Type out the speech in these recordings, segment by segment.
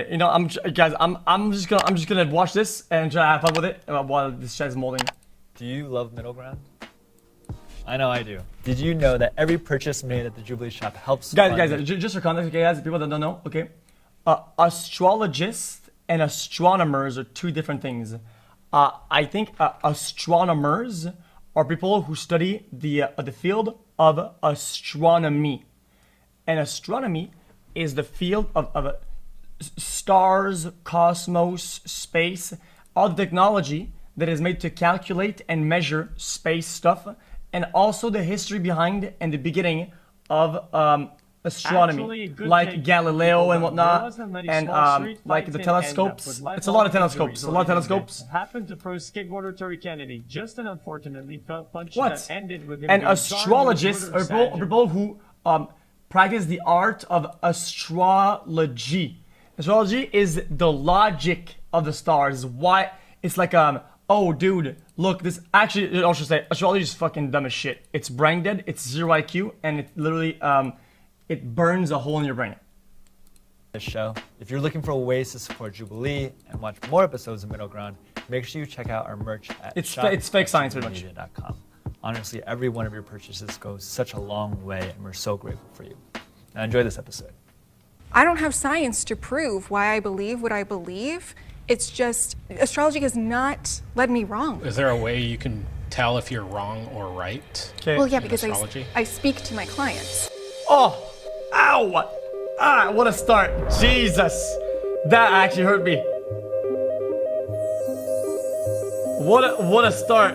You know, guys, I'm just gonna watch this and try to have fun with it while this chat is molding. Do you love middle ground? I know I do. Did you know that every purchase made at the Jubilee shop helps? Guys, just for context, okay, guys, people that don't know, okay, astrologists and astronomers are two different things. I think astronomers are people who study the field of astronomy, and astronomy is the field of stars, cosmos, space, all the technology that is made to calculate and measure space stuff, and also the history behind and the beginning of astronomy, like Galileo and whatnot, and like the telescopes. It's a lot of telescopes. A lot of telescopes. Happened to pro skateboarder Tori Kennedy. Just an unfortunately punch What? that ended with him. And being astrologists charged with are people who practice the art of astrology. Astrology is the logic of the stars. Why it's like oh dude, look, this actually I should say astrology is fucking dumb as shit. It's brain dead, it's 0 IQ, and it literally it burns a hole in your brain. This show. If you're looking for ways to support Jubilee and watch more episodes of Middle Ground, make sure you check out our merch at It's fake science pretty much. shop.jubileemedia.com. Honestly, every one of your purchases goes such a long way, and we're so grateful for you. Now enjoy this episode. I don't have science to prove why I believe what I believe. It's just, astrology has not led me wrong. Is there a way you can tell if you're wrong or right? Okay. Well, yeah, because astrology? I speak to my clients. Oh, ow! Ah, what a start! Jesus, that actually hurt me. What a start!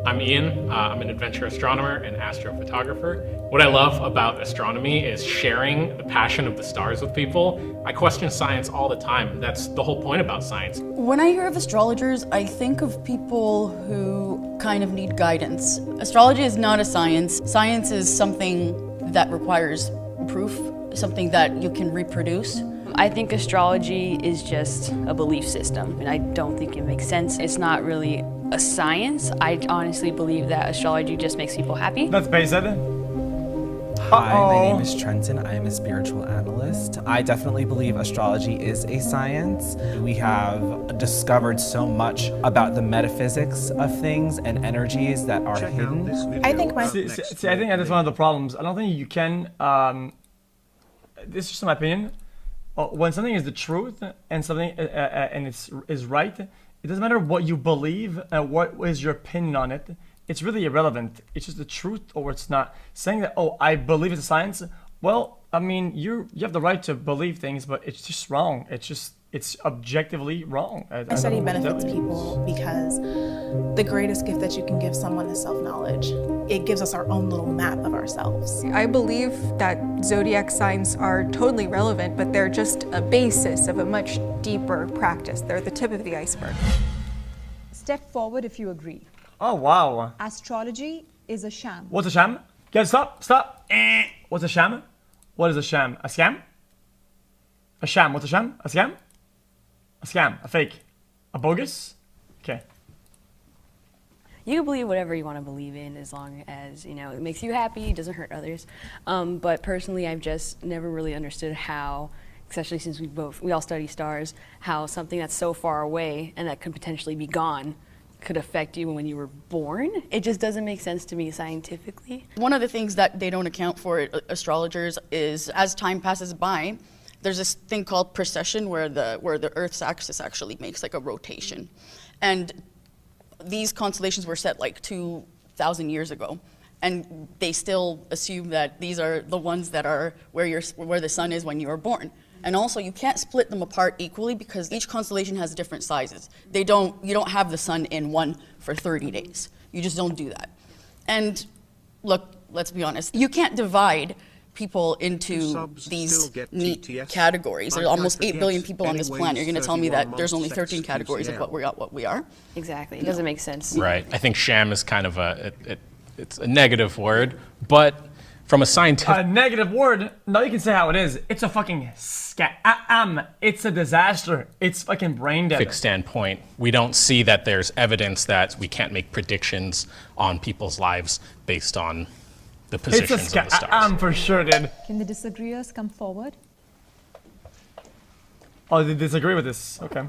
I'm Ian. I'm an adventure astronomer and astrophotographer. What I love about astronomy is sharing the passion of the stars with people. I question science all the time. That's the whole point about science. When I hear of astrologers, I think of people who kind of need guidance. Astrology is not a science. Science is something that requires proof, something that you can reproduce. I think astrology is just a belief system, and I don't think it makes sense. It's not really a science. I honestly believe that astrology just makes people happy. That's basic. Hi, my name is Trenton. I am a spiritual analyst. I definitely believe astrology is a science. We have discovered so much about the metaphysics of things and energies that are hidden. I think I think that's one of the problems. I don't think you can. This is just my opinion. When something is the truth and something and is right, it doesn't matter what you believe and what is your opinion on it. It's really irrelevant. It's just the truth or it's not. Saying that, oh, I believe it's a science. Well, I mean, you have the right to believe things, but it's just wrong. It's objectively wrong. I study benefits people because the greatest gift that you can give someone is self-knowledge. It gives us our own little map of ourselves. I believe that zodiac signs are totally relevant, but they're just a basis of a much deeper practice. They're the tip of the iceberg. Step forward if you agree. Oh, wow. Astrology is a sham. What's a sham? Guys, stop. What's a sham? What is a sham? A scam? A sham. What's a sham? A scam? A scam. A fake. A bogus? Okay. You can believe whatever you want to believe in as long as, you know, it makes you happy, doesn't hurt others. But personally, I've just never really understood how, especially since we all study stars, how something that's so far away and that could potentially be gone could affect you when you were born. It just doesn't make sense to me scientifically. One of the things that they don't account for, astrologers, is as time passes by, there's this thing called precession where the Earth's axis actually makes like a rotation. And these constellations were set like 2,000 years ago. And they still assume that these are the ones that are where the sun is when you were born. And also, you can't split them apart equally because each constellation has different sizes. You don't have the sun in one for 30 days. You just don't do that. And look, let's be honest, you can't divide people into these neat categories. There's almost 8 billion people on this planet. You're going to tell me that there's only 13 categories of what we are? Exactly. It doesn't make sense. Right. I think sham is kind of it's a negative word, but from a scientific... A negative word? No, you can say how it is. It's a fucking it's a disaster. It's fucking brain dead. standpoint, we don't see that there's evidence that we can't make predictions on people's lives based on the It's a positions of the stars. I'm for sure, dude. Can the disagreeers come forward? Oh, they disagree with this. Okay.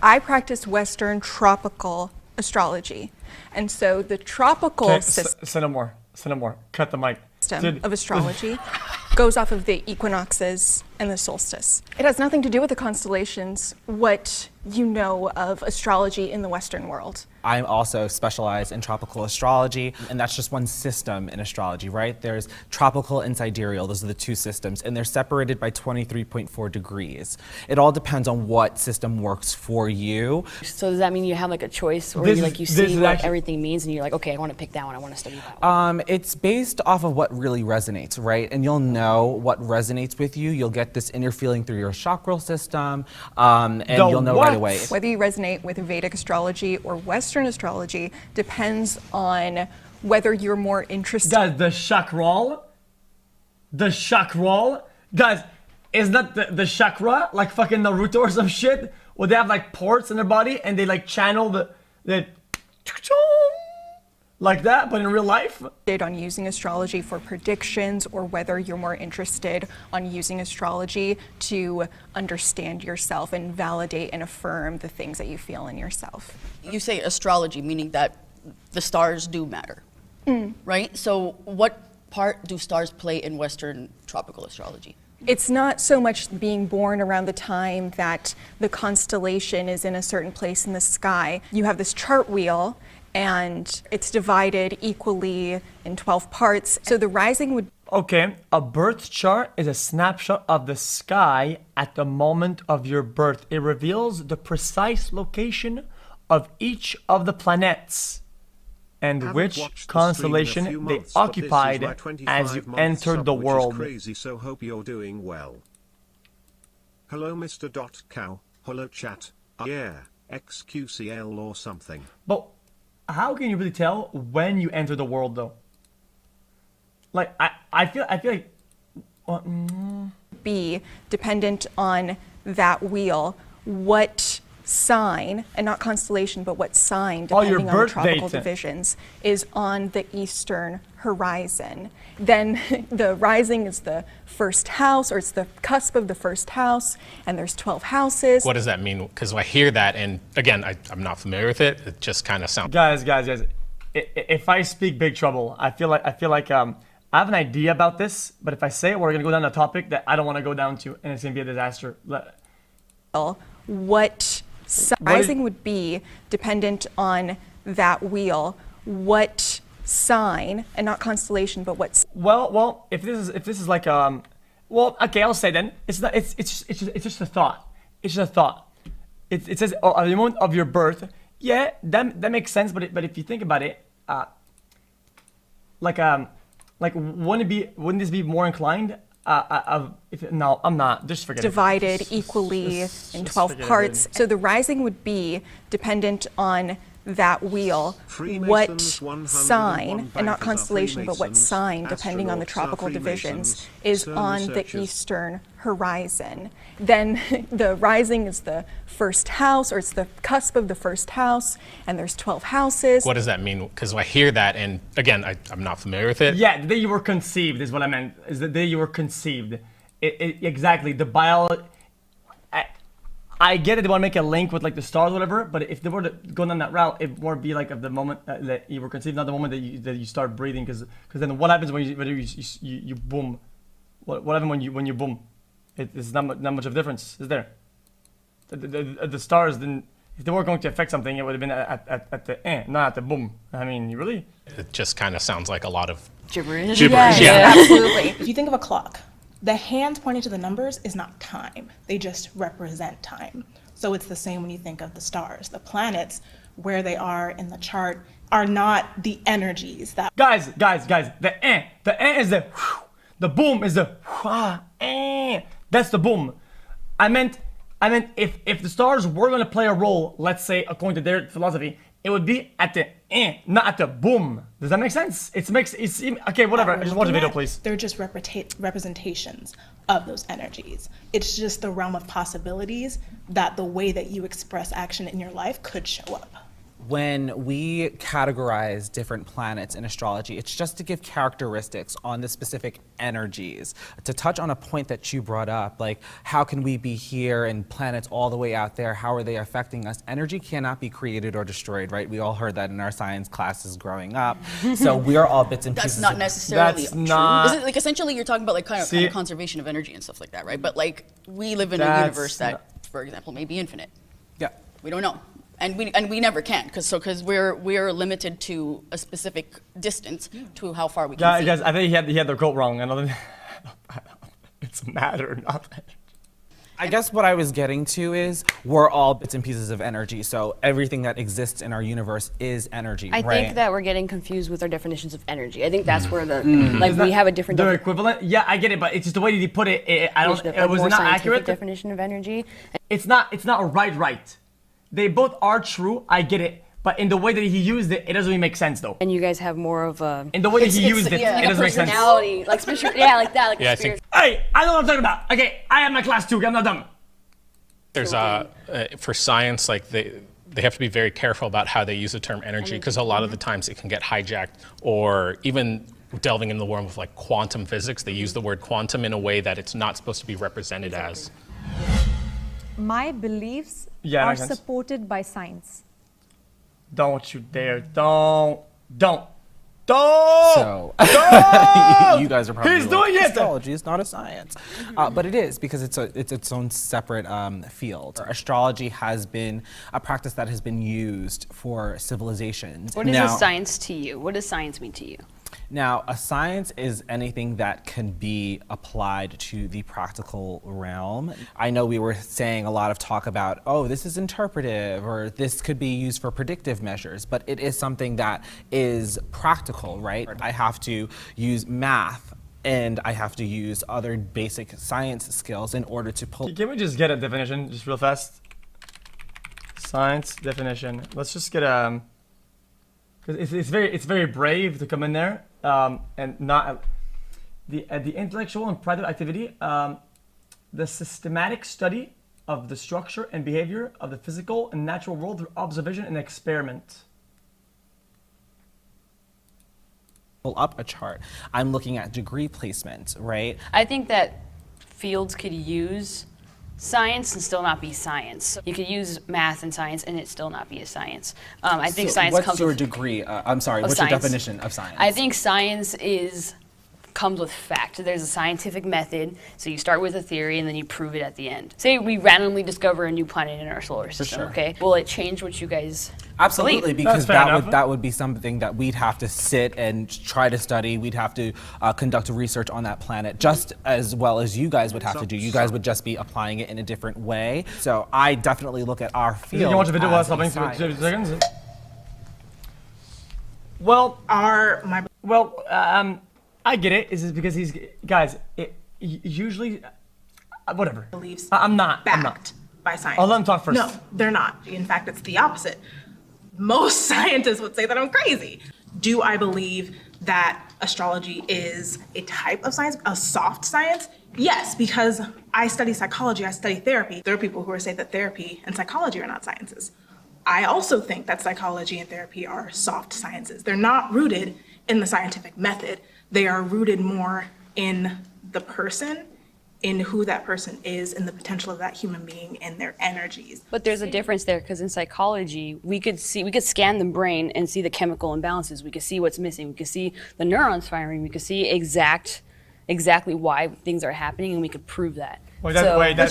I practice Western tropical astrology. And so the tropical Okay, system say no more. Say no more. Cut the mic. Dude. of astrology goes off of the equinoxes and the solstice. It has nothing to do with the constellations, what you know of astrology in the Western world. I'm also specialized in tropical astrology, and that's just one system in astrology, right? There's tropical and sidereal, those are the two systems, and they're separated by 23.4 degrees. It all depends on what system works for you. So does that mean you have like a choice, or This you, is- like you this see is what actually- everything means, and you're like, okay, I want to pick that one, I want to study that one? It's based off of what really resonates, right? And you'll know what resonates with you. You'll get this inner feeling through your chakral system, and The you'll know what? right away. Whether you resonate with Vedic astrology or Western astrology depends on whether you're more interested. Guys, the chakral, guys, is that the chakra like fucking Naruto or some shit? Where they have like ports in their body and they like channel the like that, but in real life? On using astrology for predictions, or whether you're more interested on using astrology to understand yourself and validate and affirm the things that you feel in yourself. You say astrology, meaning that the stars do matter, right? So what part do stars play in Western tropical astrology? It's not so much being born around the time that the constellation is in a certain place in the sky. You have this chart wheel, and it's divided equally in 12 parts. So the rising would Okay, a birth chart is a snapshot of the sky at the moment of your birth. It reveals the precise location of each of the planets and Haven't which watched the stream in a constellation few they months, but this is occupied my 25 as you months entered sub, the which is world. Crazy, so hope you're doing well. Hello, Mr. .cow. Hello, chat. Yeah, xQcOW or something. But how can you really tell when you enter the world, though? Like I feel like be dependent on that wheel, what sign, and not constellation, but what sign, Oh, your depending on the birth tropical date. divisions, is on the eastern horizon. Then the rising is the first house, or it's the cusp of the first house, and there's 12 houses. What does that mean? Because I hear that, and again, I'm not familiar with it. It just kind of sounds. guys. If I speak big trouble, I feel like I have an idea about this, but if I say it, we're gonna go down a topic that I don't want to go down to, and it's gonna be a disaster. What rising would be dependent on that wheel, what sign, and not constellation, but what Well, if this is like well, okay, I'll say then it's not. It's just a thought. It's just a thought. It says at the moment of your birth. Yeah, that makes sense. But if you think about it, wouldn't this be more inclined? No, I'm not. Just forget divided it. equally in Just 12 forget it, parts. dude. So the rising would be dependent on that wheel, what Freemasons, 101 sign, and not bankers are constellation, but what Freemasons, sign, depending on the astronauts are tropical divisions, Freemasons, is CERN on the researchers. eastern horizon. Then the rising is the first house, or it's the cusp of the first house, and there's 12 houses. What does that mean? Because I hear that, and again, I'm not familiar with it. Yeah, the day you were conceived is what I meant. Is the day you were conceived. Exactly. The biology. I get it. They want to make a link with like the stars, or whatever. But if they were to go down that route, it would be like of the moment that you were conceived, not the moment that you start breathing. Because then what happens when you boom? What happens when you boom? It's not much of a difference, is there? The stars then. If they were going to affect something, it would have been at the not at the boom. I mean, you really? It just kind of sounds like a lot of Gibberish. gibberish. Yes, Yeah. absolutely. If you think of a clock, the hand pointing to the numbers is not time. They just represent time. So it's the same when you think of the stars. The planets, where they are in the chart, are not the energies that. Guys, the is the boom is the that's the boom. I meant if the stars were gonna play a role, let's say according to their philosophy, it would be at the not at the boom. Does that make sense? Okay, whatever. I just watch the video, please. They're just representations of those energies. It's just the realm of possibilities that the way that you express action in your life could show up. When we categorize different planets in astrology, it's just to give characteristics on the specific energies. To touch on a point that you brought up, like how can we be here and planets all the way out there, how are they affecting us? Energy cannot be created or destroyed, right? We all heard that in our science classes growing up. So we are all bits and pieces. That's not necessarily That's true. not- Is it, like, essentially you're talking about like kind of conservation of energy and stuff like that, right? But like we live in a universe that, for example, may be infinite. Yeah. We don't know. And we never can, because we're limited to a specific distance to how far we can see. Guys, I think he had the quote wrong. It's matter, not energy. I guess what I was getting to is we're all bits and pieces of energy, so everything that exists in our universe is energy, I right? think that we're getting confused with our definitions of energy. I think that's where the like we have a different. They're equivalent. Yeah, I get it, but it's just the way that you put it. I don't. It Was it not accurate? Definition of energy. It's not a right. They both are true. I get it, but in the way that he used it, it doesn't really make sense though. And you guys have more of a. In the way that he used it, like it doesn't make sense. Personality, like yeah, like that. Like Yeah, I think Hey, I know what I'm talking about. Okay, I have my class too. I'm not dumb. there's for science, like they have to be very careful about how they use the term energy, because a lot of the times it can get hijacked, or even delving into the world of like quantum physics, they use the word quantum in a way that it's not supposed to be represented as. My beliefs Yeah, are makes sense. supported by science. Don't you dare! Don't! So, Don't! you guys are probably He's like, doing it! astrology is not a science. But it is, because it's its own separate field. Astrology has been a practice that has been used for civilizations. What is a science to you? What does science mean to you? Now, a science is anything that can be applied to the practical realm. I know we were saying a lot of talk about, oh, this is interpretive, or this could be used for predictive measures, but it is something that is practical, right? I have to use math, and I have to use other basic science skills in order to pull. Can we just get a definition, just real fast? Science definition. Let's just get a. Because it's very brave to come in there and not the intellectual and private activity, the systematic study of the structure and behavior of the physical and natural world through observation and experiment. Pull up a chart. I'm looking at degree placement, right? I think that fields could use science and still not be science. You could use math and science and it still not be a science. I think science what's comes your with degree? I'm sorry, what's science. your definition of science? I think science comes with fact. There's a scientific method, so you start with a theory and then you prove it at the end. Say we randomly discover a new planet in our solar system, sure. Okay? Will it change what you guys Absolutely, believe? because That's fair enough. that would be something that we'd have to sit and try to study. We'd have to conduct research on that planet, just as well as you guys would have to do. You guys would just be applying it in a different way. So I definitely look at our field. You can watch a video while as stopping science. 2 seconds. Well, I get it. Is because he's guys. Usually, whatever. Beliefs I'm not. backed by science. I'll let him talk first. No, they're not. In fact, it's the opposite. Most scientists would say that I'm crazy. Do I believe that astrology is a type of science, a soft science? Yes, because I study psychology, I study therapy. There are people who say that therapy and psychology are not sciences. I also think that psychology and therapy are soft sciences. They're not rooted in the scientific method. They are rooted more in the person, in who that person is, and the potential of that human being and their energies. But there's a difference there, because in psychology, we could scan the brain and see the chemical imbalances. We could see what's missing. We could see the neurons firing. We could see exactly why things are happening, and we could prove that. But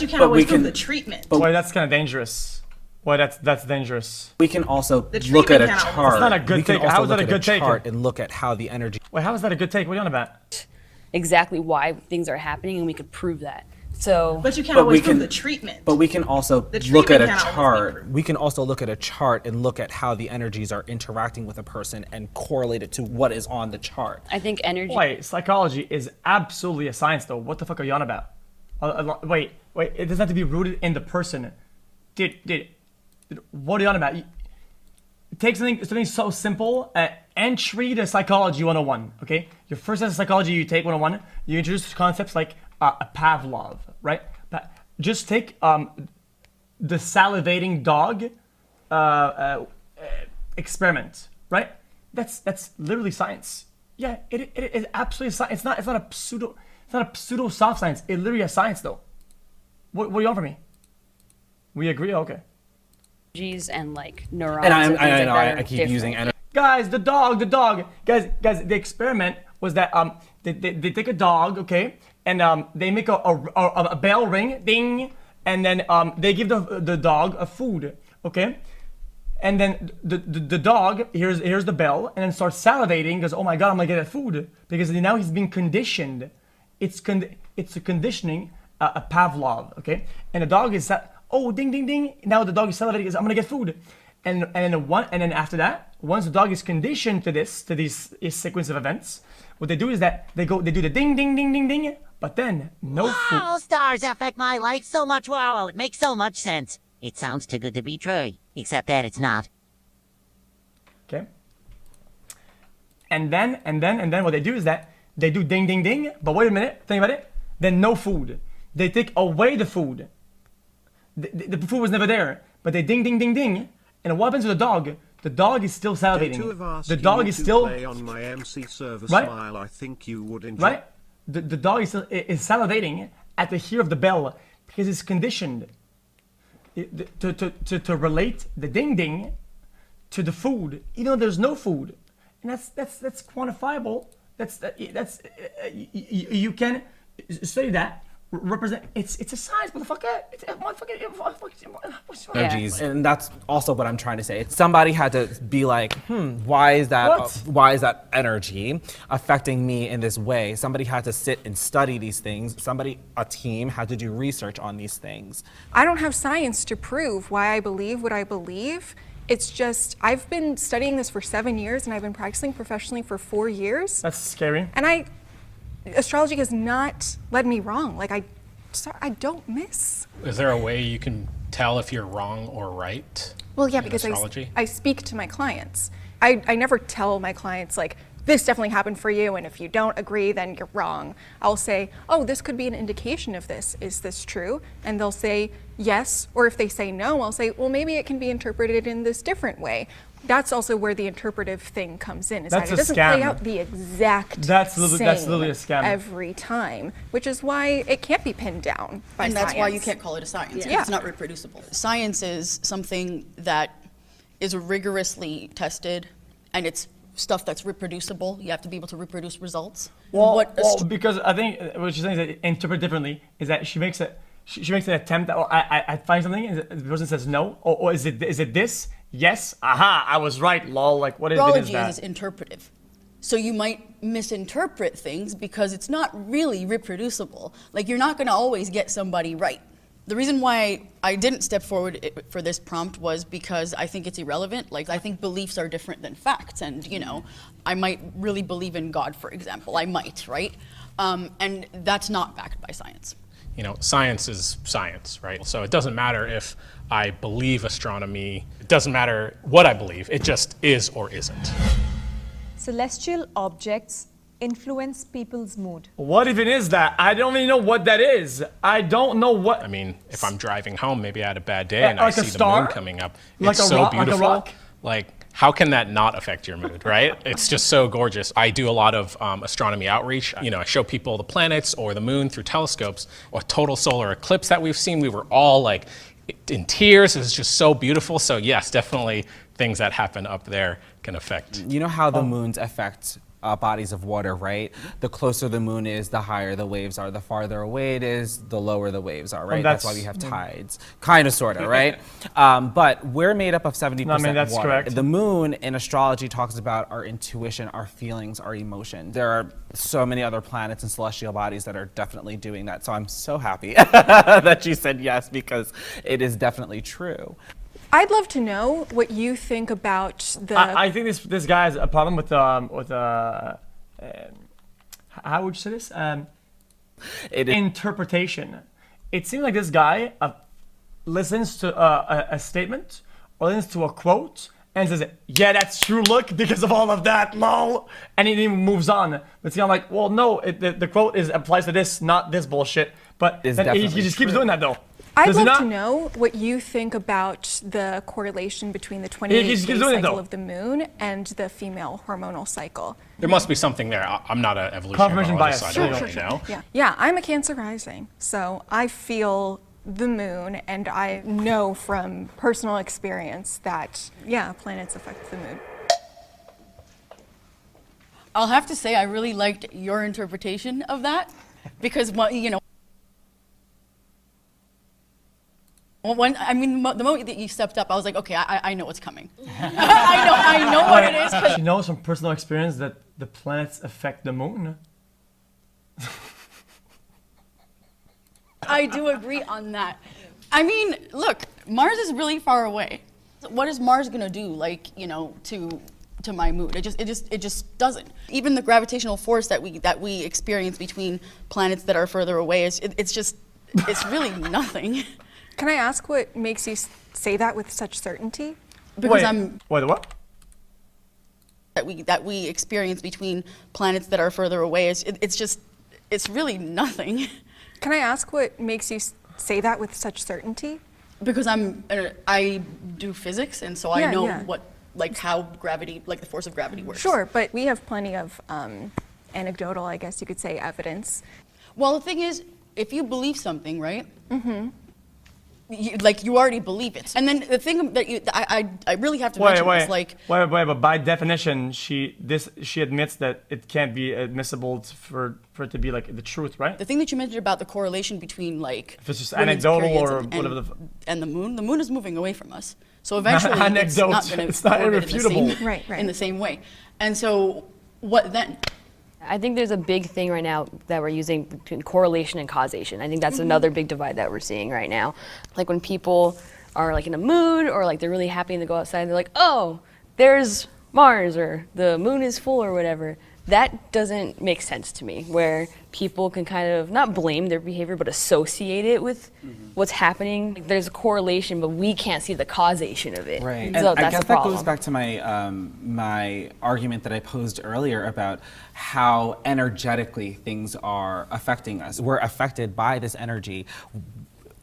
you can't always prove the treatment. Wait, that's kind of dangerous. Why that's dangerous. We can also The look at a treatment count. chart. It's not a good we can take. also How is that look a at good take? chart and look at how the energy. Wait, how is that a good take? What are you on about? Exactly why things are happening, and we could prove that. So, But you can't But always we prove can- the treatment. But we can also The look at a treatment can't always be chart. proven. We can also look at a chart and look at how the energies are interacting with a person and correlate it to what is on the chart. I think energy. Wait, psychology is absolutely a science, though. What the fuck are you on about? Wait, it doesn't have to be rooted in the person. Dude, what are you on about? Take something so simple. Entry to psychology 101. Okay, your first test of psychology you take 101. You introduce concepts like Pavlov, right? Just take the salivating dog experiment, right? That's literally science. Yeah, it is absolutely science. It's not a pseudo soft science. It literally is science though. What do you want from me? We agree? Okay. Energies and like neurons. And and things I like know that I are keep different. using energy. Guys, the dog. Guys, the experiment was that they take a dog, okay, and they make a bell ring, ding, and then they give the dog a food, okay, and then the dog hears the bell and then starts salivating because oh my god I'm gonna get that food because now he's being conditioned. It's a conditioning, a Pavlov, okay, and the dog is ding ding ding. Now the dog is salivating because I'm gonna get food. And then after that, once the dog is conditioned to this sequence of events, what they do is that they do the ding ding ding ding ding, but then no food. How stars affect my life so much. Wow, it makes so much sense. It sounds too good to be true, except that it's not. Okay. And then what they do is that they do ding ding ding, but wait a minute, think about it. Then no food. They take away the food. The food was never there, but they ding ding ding ding. And what happens to the dog? The dog is still salivating. The dog is still play on my MC server right? Smile. I think you would enjoy. Right? The dog is salivating at the hear of the bell because it's conditioned to relate the ding ding to the food, even though there's no food, and that's quantifiable. You can study that. Represent it's a science, motherfucker. It's a motherfucker. Energies, and that's also what I'm trying to say. Somebody had to be like, why is that energy affecting me in this way? Somebody had to sit and study these things. A team had to do research on these things. I don't have science to prove why I believe what I believe. It's just, I've been studying this for 7 years and I've been practicing professionally for 4 years. That's scary. And astrology has not led me wrong. Like I don't miss. Is there a way you can tell if you're wrong or right? Well, yeah, in because astrology? I speak to my clients. I never tell my clients like, this definitely happened for you, and if you don't agree, then you're wrong. I'll say, oh, this could be an indication of this. Is this true? And they'll say yes, or if they say no, I'll say, well, maybe it can be interpreted in this different way. That's also where the interpretive thing comes in. Is That's that it a doesn't scam. play out the exact That's same literally a scam. every time, which is why it can't be pinned down by And science. that's why you can't call it a science. Yeah. It's not reproducible. Science is something that is rigorously tested, and it's stuff that's reproducible. You have to be able to reproduce results. Well, because I think what she's saying is that interpret differently is that she makes an attempt. I find something, and the person says no, or is it this? Yes, aha, I was right. Lol. Like what is it? Astrology is interpretive. So you might misinterpret things because it's not really reproducible. Like you're not going to always get somebody right. The reason why I didn't step forward for this prompt was because I think it's irrelevant. Like I think beliefs are different than facts, and I might really believe in God, for example. I might, right? And that's not backed by science. Science is science, right? So it doesn't matter if I believe astronomy. It doesn't matter what I believe. It just is or isn't. Celestial objects influence people's mood. What even is that? I don't even know what that is. I don't know what. I mean, if I'm driving home, maybe I had a bad day and I like a see the star? moon coming up. Like It's a so rock- like a beautiful. rock? How can that not affect your mood, right? It's just so gorgeous. I do a lot of astronomy outreach. I show people the planets or the moon through telescopes. A total solar eclipse that we've seen, we were all like in tears. It was just so beautiful. So yes, definitely things that happen up there can affect. You know how the moons affect bodies of water, right? The closer the moon is, the higher the waves are. The farther away it is, the lower the waves are, right? That's why we have tides. Kind of, sort of, right? But we're made up of 70% that's water. correct. The moon in astrology talks about our intuition, our feelings, our emotion. There are so many other planets and celestial bodies that are definitely doing that. So I'm so happy that you said yes, because it is definitely true. I'd love to know what you think about the. I think this guy has a problem with how would you say this? Interpretation. It seems like this guy listens to a statement or listens to a quote and says, "Yeah, that's true. Look, because of all of that, lol," and he even moves on. But see, I'm like, well, no, the quote applies to this, not this bullshit. But he just keeps doing that though. I'd Does it love to not? know what you think about the correlation between the 28-day he's doing it, cycle though. of the moon and the female hormonal cycle. There must be something there. I'm not an evolutionary Confirmation biologist, bias. so I don't Sure, really know. Yeah, I'm a Cancer rising, so I feel the moon, and I know from personal experience that, yeah, planets affect the moon. I'll have to say I really liked your interpretation of that because, you know, the moment that you stepped up, I was like, okay, I know what's coming. I know what it is. 'Cause She knows from personal experience that the planets affect the moon. I do agree on that. I mean, look, Mars is really far away. What is Mars gonna do, like, you know, to my mood? It just doesn't. Even the gravitational force that we experience between planets that are further away it's really nothing. Can I ask what makes you say that with such certainty? Because Wait, what? that we experience between planets that are further away it's really nothing. Can I ask what makes you say that with such certainty? Because I do physics, and so I know how gravity, like the force of gravity works. Sure, but we have plenty of anecdotal, I guess you could say, evidence. Well, the thing is, if you believe something, right? Mm-hmm. You already believe it. And then the thing that I really have to mention is like... Wait, but by definition, she admits that it can't be admissible for it to be like the truth, right? The thing that you mentioned about the correlation between like... If it's just women's anecdotal periods or whatever and the moon is moving away from us. So eventually it's Anecdote. not going It's to not orbit irrefutable. in the same way. And so what then? I think there's a big thing right now that we're using between correlation and causation. I think that's another big divide that we're seeing right now. Like when people are like in a mood or like they're really happy and they go outside and they're like, oh, there's Mars or the moon is full or whatever. That doesn't make sense to me, where people can kind of not blame their behavior but associate it with what's happening. Like, there's a correlation, but we can't see the causation of it. Right. So And I that's guess the that problem. goes back to my my argument that I posed earlier about how energetically things are affecting us. We're affected by this energy,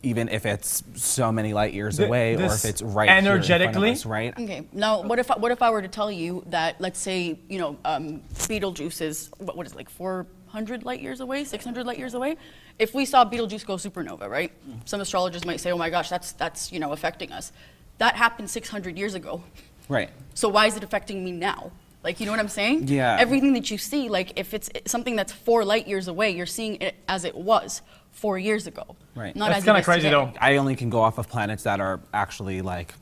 even if it's so many light years away or if it's right energetically? here in front of us, right? Okay. Now, what if I were to tell you that, let's say, you know, Betelgeuse is what is it, like 400 light years away, 600 light years away? If we saw Betelgeuse go supernova, right? Some astrologers might say, oh my gosh, that's you know, affecting us. That happened 600 years ago. Right. So why is it affecting me now? Like, you know what I'm saying? Yeah. Everything that you see, like if it's something that's 4 light years away, you're seeing it as it was 4 years ago. Right. Not That's as kind it of is crazy, today. though. I only can go off of planets that are actually like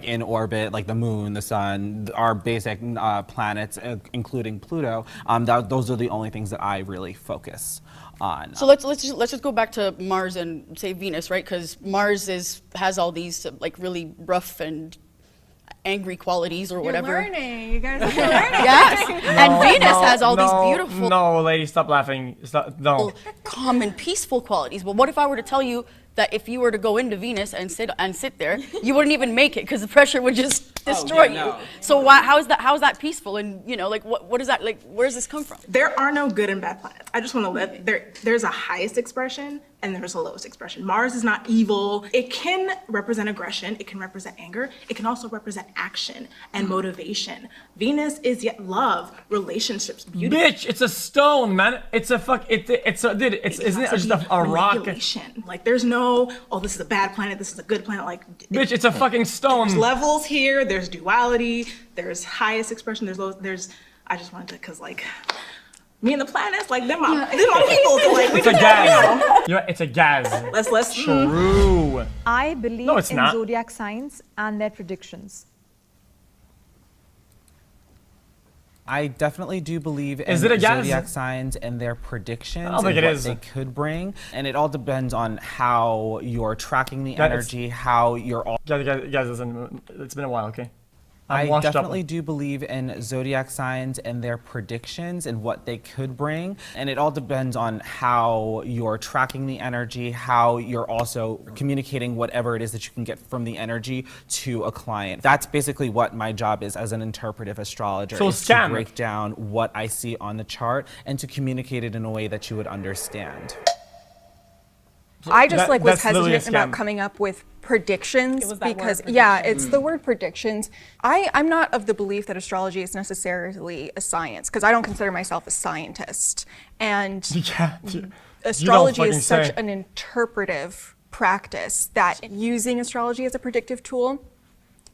in orbit, like the moon, the sun, our basic planets, including Pluto. Those are the only things that I really focus on. So let's just go back to Mars and say Venus, right? Because Mars has all these like really rough and angry qualities or whatever. You're learning. You guys are learning. Yes. And Venus has all these beautiful, No, lady, stop laughing. No. calm and peaceful qualities. But what if I were to tell you that if you were to go into Venus and sit there, you wouldn't even make it because the pressure would just destroy you. So how is that peaceful? And you know, like what is that like? Where does this come from? There are no good and bad planets. I just want to let there's a highest expression and there's a lowest expression. Mars is not evil. It can represent aggression. It can represent anger. It can also represent action and motivation. Venus is yet love, relationships, beauty. Bitch, it's a stone, man. It's a fuck. Isn't it just a rock? Manipulation. Like there's no, oh, this is a bad planet. This is a good planet. Like Bitch, it's a fucking stone. there's levels here. There's duality. There's highest expression. There's low. I just wanted to, cause like. Me and the planets, like they're my people. So like, It's a gas. It's a gas. Let's True. I believe No, it's in not. zodiac signs and their predictions. I definitely do believe in Is it a gas? zodiac signs and their predictions I don't think and it what is. they could bring. And it all depends on how you're tracking the Yeah, it's- energy, how you're all... Guys, listen. It's been a while, okay? I'm I washed up. definitely do believe in zodiac signs and their predictions and what they could bring. And it all depends on how you're tracking the energy, how you're also communicating whatever it is that you can get from the energy to a client. That's basically what my job is as an interpretive astrologer, So is to scam. break down what I see on the chart and to communicate it in a way that you would understand. I just was that's literally a hesitant about scam. coming up with predictions It was that word, because prediction. it's the word predictions. I'm not of the belief that astrology is necessarily a science because I don't consider myself a scientist. And Yeah. You astrology don't is such fucking say. an interpretive practice that using astrology as a predictive tool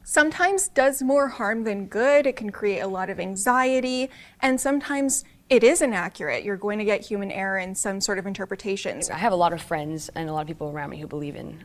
sometimes does more harm than good. It can create a lot of anxiety, and sometimes it is inaccurate. You're going to get human error in some sort of interpretations. I have a lot of friends and a lot of people around me who believe in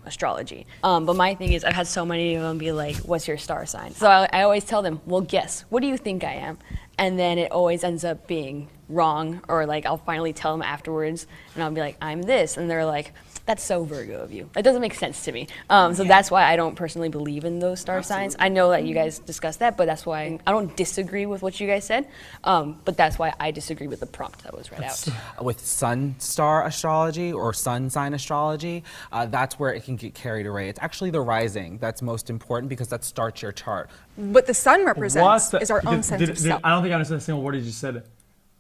astrology. But my thing is, I've had so many of them be like, what's your star sign? So I always tell them, well, guess, what do you think I am? And then it always ends up being wrong, or like I'll finally tell them afterwards, and I'll be like, I'm this. And they're like, that's so Virgo of you. That doesn't make sense to me. So that's why I don't personally believe in those star signs. I know that you guys discussed that, but that's why I don't disagree with what you guys said. But that's why I disagree with the prompt that was read out. With sun star astrology or sun sign astrology, that's where it can get carried away. It's actually the rising that's most important because that starts your chart. What the sun represents is our own sense of self. I don't think I understand a single word he just said.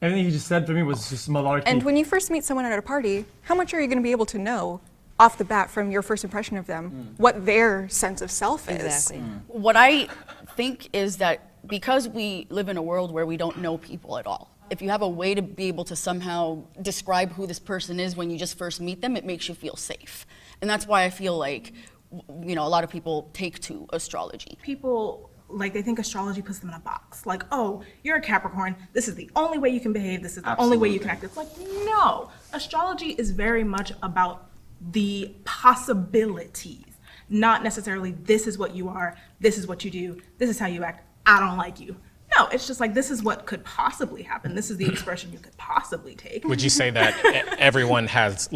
Everything he just said for me was just malarkey. And when you first meet someone at a party, how much are you going to be able to know off the bat from your first impression of them what their sense of self is? Exactly. What I think is that because we live in a world where we don't know people at all, if you have a way to be able to somehow describe who this person is when you just first meet them, it makes you feel safe. And that's why I feel like, a lot of people take to astrology. People, they think astrology puts them in a box. Like, oh, you're a Capricorn, this is the only way you can behave, this is the only way you can act. It's like, no. Astrology is very much about the possibilities, not necessarily this is what you are, this is what you do, this is how you act, I don't like you. No, it's just like, this is what could possibly happen. This is the expression you could possibly take. Would you say that everyone has,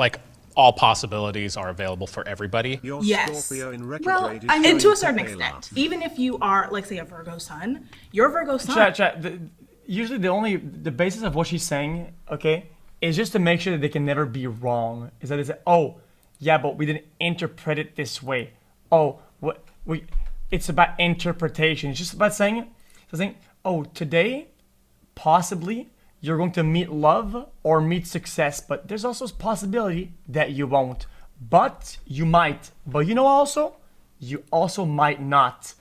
all possibilities are available for everybody? Your Yes. Scorpio in Well, retrograde is and going to a certain pay extent, off. even if you are, say, a Virgo sun, your Virgo sun. Usually the basis of what she's saying, okay, is just to make sure that they can never be wrong. Is that they say, oh, yeah, but we didn't interpret it this way. Oh, it's about interpretation. It's just about saying, oh, today, possibly, you're going to meet love or meet success, but there's also a possibility that you won't. But you might. But you also might not.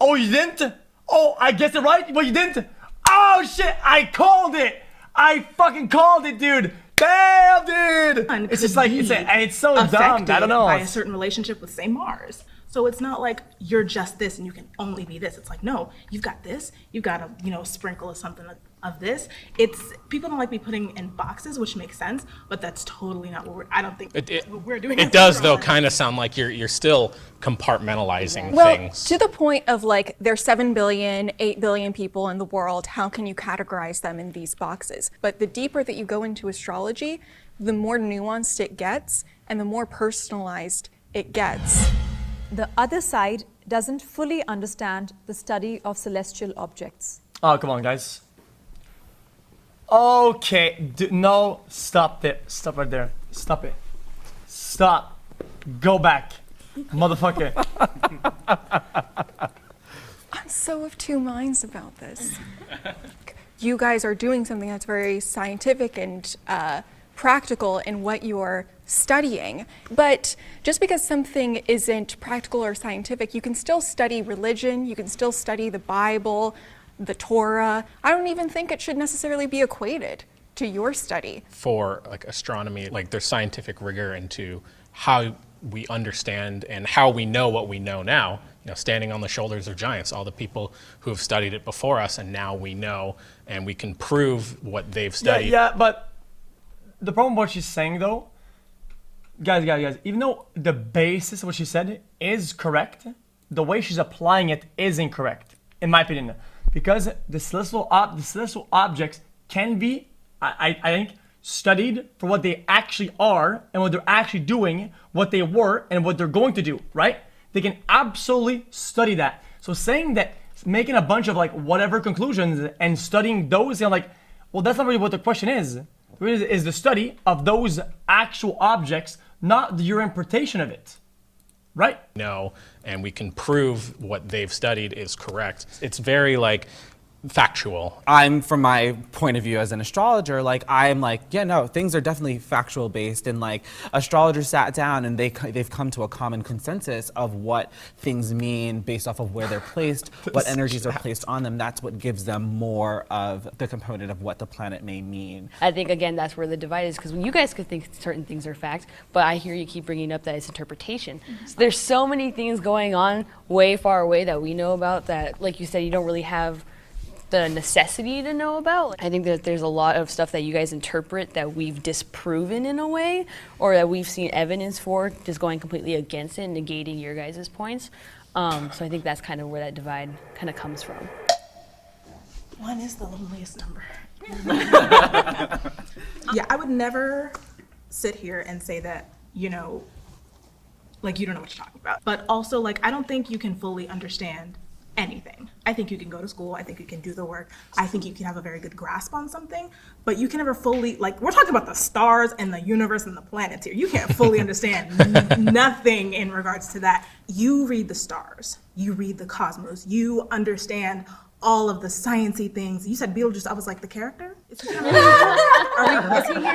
Oh, you didn't? Oh, I guessed it right, but you didn't? Oh, shit, I called it. I fucking called it, dude. Damn, dude. It's just it's so dumb. I don't know. By a certain relationship with, say, Mars. So it's not like you're just this and you can only be this. It's like, no, you've got this. You've got a sprinkle of something of this. It's people don't like be putting in boxes, which makes sense, but that's totally not what I don't think what we're doing. It does, though, kind of sound like you're still compartmentalizing Well, things. to the point of there's 7 billion, 8 billion people in the world. How can you categorize them in these boxes? But the deeper that you go into astrology, the more nuanced it gets and the more personalized it gets. The other side doesn't fully understand the study of celestial objects. Oh, come on, guys. Okay, no, stop it. Stop right there. Stop it. Stop. Go back. Motherfucker. I'm so of two minds about this. You guys are doing something that's very scientific and practical in what you're studying. But just because something isn't practical or scientific, you can still study religion, you can still study the Bible, the Torah. I don't even think it should necessarily be equated to your study. For astronomy, there's scientific rigor into how we understand and how we know what we know now. Standing on the shoulders of giants, all the people who have studied it before us, and now we know, and we can prove what they've studied. Yeah, but the problem with what she's saying, though, guys, even though the basis of what she said is correct, the way she's applying it is incorrect, in my opinion. Because the celestial objects can be, I think, studied for what they actually are and what they're actually doing, what they were and what they're going to do, right? They can absolutely study that. So saying that, making a bunch of whatever conclusions and studying those, well, that's not really what the question is. It is the study of those actual objects, not your interpretation of it, right? No, and we can prove what they've studied is correct. It's very factual? I'm, from my point of view as an astrologer, like, I'm like, yeah, no, things are definitely factual based, and like astrologers sat down and they've come to a common consensus of what things mean based off of where they're placed, what energies are placed on them. That's what gives them more of the component of what the planet may mean. I think, again, that's where the divide is, because when you guys could think certain things are fact, but I hear you keep bringing up that it's interpretation. So there's so many things going on way far away that we know about that, like you said, you don't really have the necessity to know about. I think that there's a lot of stuff that you guys interpret that we've disproven in a way, or that we've seen evidence for, just going completely against it, negating your guys' points. So I think that's kind of where that divide kind of comes from. 1 is the loneliest number. Yeah, I would never sit here and say that, you know, like, you don't know what you're talking about. But also, like, I don't think you can fully understand anything. I think you can go to school, I think you can do the work, I think you can have a very good grasp on something, but you can never fully, like, we're talking about the stars and the universe and the planets here. You can't fully understand nothing in regards to that. You read the stars, you read the cosmos, you understand all of the sciencey things. You said Beetlejuice, I was like, the character? Is he here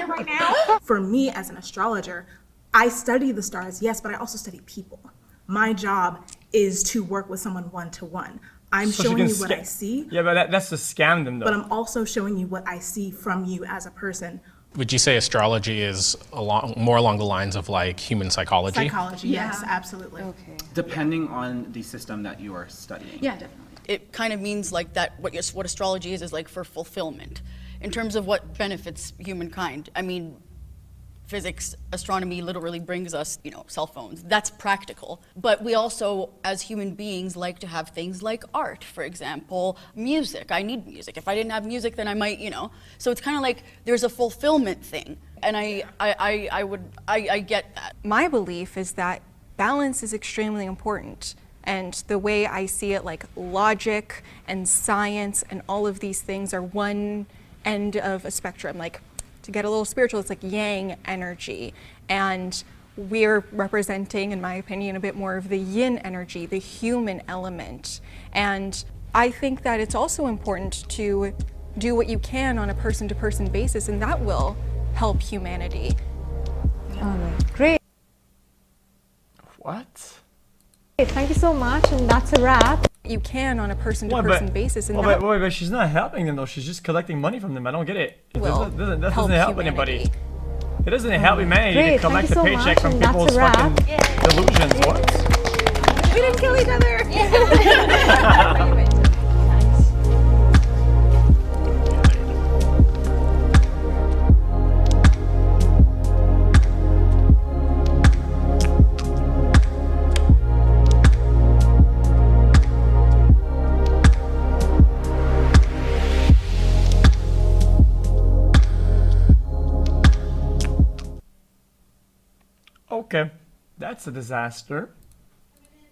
right now? For me as an astrologer, I study the stars, yes, but I also study people. My job is to work with someone one-to-one. I'm showing you what I see. Yeah, but that's to scam them, though. But I'm also showing you what I see from you as a person. Would you say astrology is more along the lines of like human psychology? Psychology, yes, absolutely. Okay. Depending on the system that you are studying. Yeah, definitely. It kind of means like that, what astrology is like for fulfillment. In terms of what benefits humankind, I mean, physics, astronomy literally brings us, you know, cell phones. That's practical. But we also, as human beings, like to have things like art, for example, music. I need music. If I didn't have music, then I might, you know. So it's kind of like there's a fulfillment thing. And I get that. My belief is that balance is extremely important. And the way I see it, like logic and science and all of these things are one end of a spectrum. Like, to get a little spiritual, it's like yang energy. And we're representing, in my opinion, a bit more of the yin energy, the human element. And I think that it's also important to do what you can on a person-to-person basis, and that will help humanity. All right, great. What? Thank you so much, and that's a wrap. You can on a person-to-person basis, and but she's not helping them though. She's just collecting money from them. I don't get it. That doesn't help anybody. It doesn't help humanity to collect a paycheck from people's fucking delusions. What? We didn't kill each other. Okay, that's a disaster.